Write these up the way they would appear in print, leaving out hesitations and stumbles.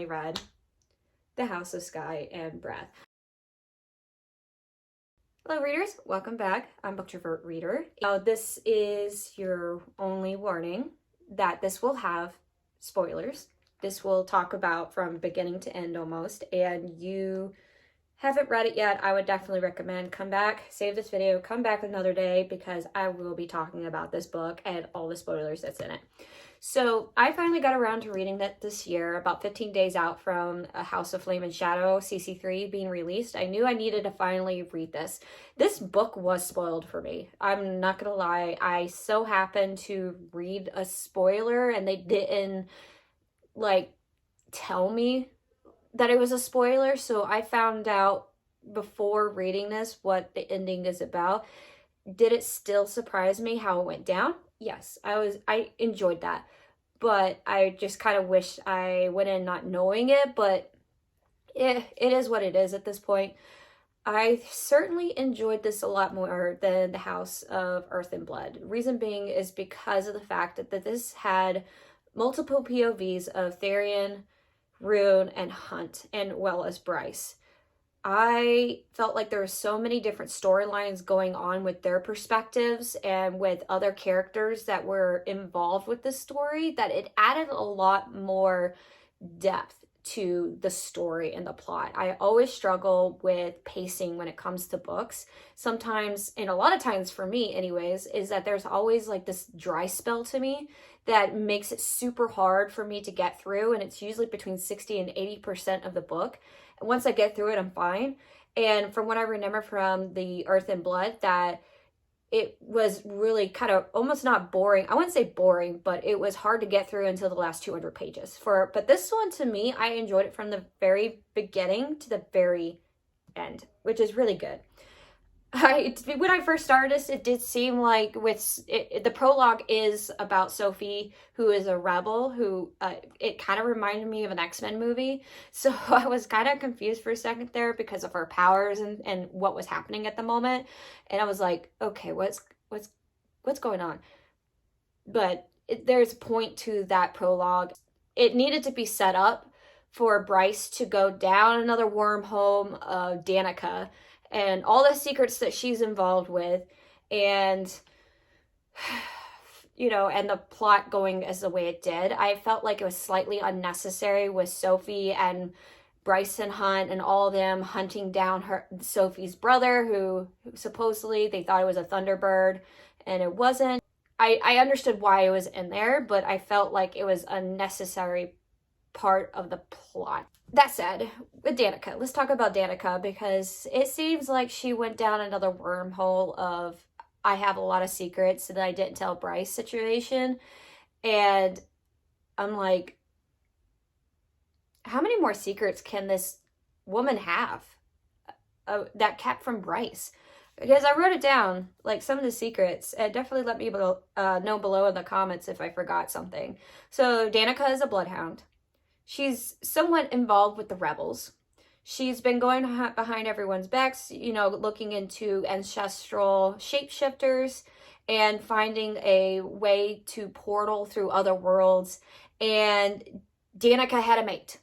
finally read The House of Sky and Breath. Hello readers, welcome back. I'm Booktrovert Reader. This is your only warning that this will have spoilers. This will talk about from beginning to end almost, and you haven't read it yet, I would definitely recommend come back, save this video, come back another day, because I will be talking about this book and all the spoilers that's in it. So I finally got around to reading that this year, about 15 days out from A House of Flame and Shadow, CC3, being released. I knew I needed to finally read this. This book was spoiled for me. I'm not gonna lie. I so happened to read a spoiler and they didn't, like, tell me that it was a spoiler, so I found out before reading this what the ending is about. Did it still surprise me how it went down? Yes, I enjoyed that, but I just kind of wish I went in not knowing it, but it is what it is at this point. I certainly enjoyed this a lot more than The House of Earth and Blood. Reason being is because of the fact that this had multiple POVs of Therian, Rune, and Hunt, and well as Bryce. I felt like there were so many different storylines going on with their perspectives and with other characters that were involved with this story that it added a lot more depth to the story and the plot. I always struggle with pacing when it comes to books. Sometimes, and a lot of times for me anyways, is that there's always like this dry spell to me that makes it super hard for me to get through, and it's usually between 60 and 80% of the book. And once I get through it, I'm fine. And from what I remember from the Earth and Blood, that it was really kind of almost not boring. I wouldn't say boring, but it was hard to get through until the last 200 pages. But this one, to me, I enjoyed it from the very beginning to the very end, which is really good. When I first started this, it did seem like the prologue is about Sophie, who is a rebel, who it kind of reminded me of an X-Men movie. So I was kind of confused for a second there because of her powers and what was happening at the moment. And I was like, okay, what's going on? But there's a point to that prologue. It needed to be set up for Bryce to go down another wormhole of Danica and all the secrets that she's involved with, and and the plot going as the way it did. I felt like it was slightly unnecessary with Sophie and Bryce and Hunt and all of them hunting down Sophie's brother, who supposedly they thought it was a Thunderbird, and it wasn't. I understood why it was in there, but I felt like it was a necessary part of the plot. That said, with Danica, let's talk about Danica, because it seems like she went down another wormhole of I have a lot of secrets that I didn't tell Bryce situation. And I'm like, how many more secrets can this woman have that kept from Bryce? Because I wrote it down, like some of the secrets, and definitely let me know below in the comments if I forgot something. So Danica is a bloodhound. She's somewhat involved with the rebels. She's been going behind everyone's backs, looking into ancestral shapeshifters and finding a way to portal through other worlds. And Danica had a mate.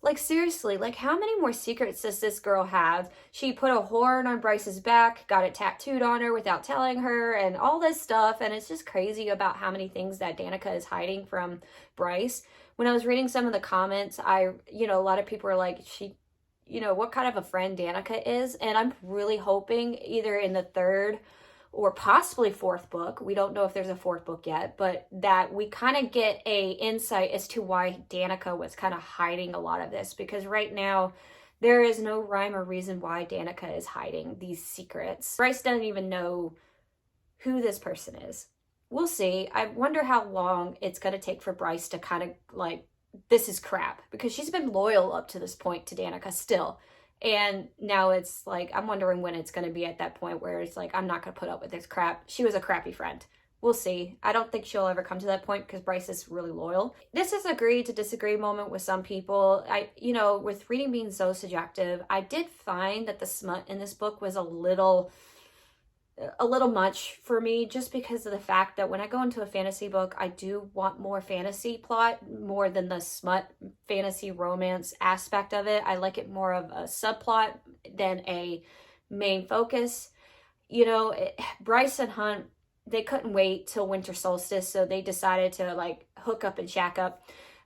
Like, seriously, like, how many more secrets does this girl have? She put a horn on Bryce's back, got it tattooed on her without telling her, and all this stuff. And it's just crazy about how many things that Danica is hiding from Bryce. When I was reading some of the comments, a lot of people were like, what kind of a friend Danica is. And I'm really hoping either in the third or possibly fourth book, we don't know if there's a fourth book yet, but that we kind of get a insight as to why Danica was kind of hiding a lot of this, because right now there is no rhyme or reason why Danica is hiding these secrets. Bryce doesn't even know who this person is. We'll see. I wonder how long it's going to take for Bryce to kind of like, this is crap, because she's been loyal up to this point to Danica still. And now it's like, I'm wondering when it's going to be at that point where it's like, I'm not going to put up with this crap. She was a crappy friend. We'll see. I don't think she'll ever come to that point because Bryce is really loyal. This is agree to disagree moment with some people. With reading being so subjective, I did find that the smut in this book was a little a little much for me, just because of the fact that when I go into a fantasy book, I do want more fantasy plot more than the smut fantasy romance aspect of it. I like it more of a subplot than a main focus. You know, Bryce and Hunt, they couldn't wait till winter solstice, so they decided to like hook up and shack up.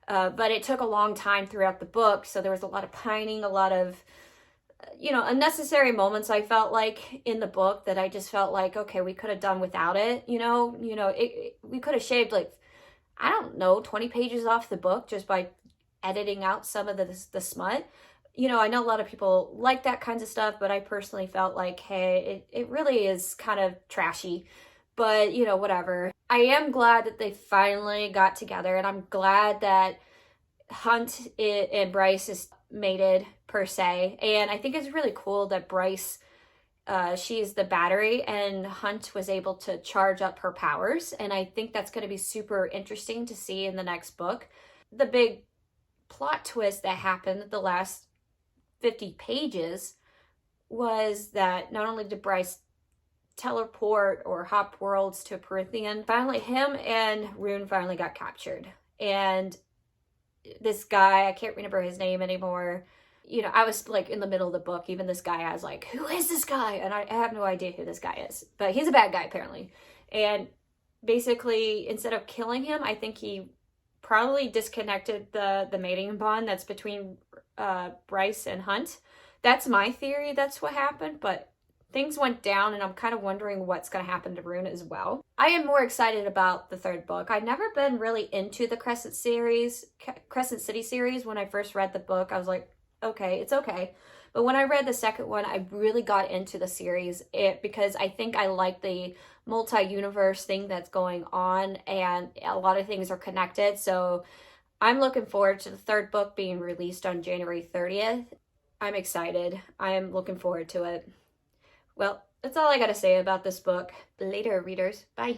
But it took a long time throughout the book, so there was a lot of pining, a lot of unnecessary moments, I felt like, in the book, that I just felt like, okay, we could have done without it. We could have shaved, like, I don't know, 20 pages off the book just by editing out some of the smut. I know a lot of people like that kinds of stuff, but I personally felt like, hey, it really is kind of trashy. But, whatever. I am glad that they finally got together, and I'm glad that Hunt and Bryce is mated, per se. And I think it's really cool that Bryce, she's the battery, and Hunt was able to charge up her powers. And I think that's going to be super interesting to see in the next book. The big plot twist that happened the last 50 pages was that not only did Bryce teleport or hop worlds to Perithian, finally him and Rune finally got captured. And this guy, I can't remember his name anymore. I was like in the middle of the book, even this guy, I was like, who is this guy? And I have no idea who this guy is, but he's a bad guy apparently. And basically, instead of killing him, I think he probably disconnected the mating bond that's between Bryce and Hunt. That's my theory, that's what happened, but things went down, and I'm kind of wondering what's going to happen to Rune as well. I am more excited about the third book. I've never been really into the Crescent City series. When I first read the book, I was like, okay, it's okay. But when I read the second one, I really got into the series because I think I like the multi-universe thing that's going on, and a lot of things are connected. So I'm looking forward to the third book being released on January 30th. I'm excited. I'm looking forward to it. Well, that's all I got to say about this book. Later, readers. Bye.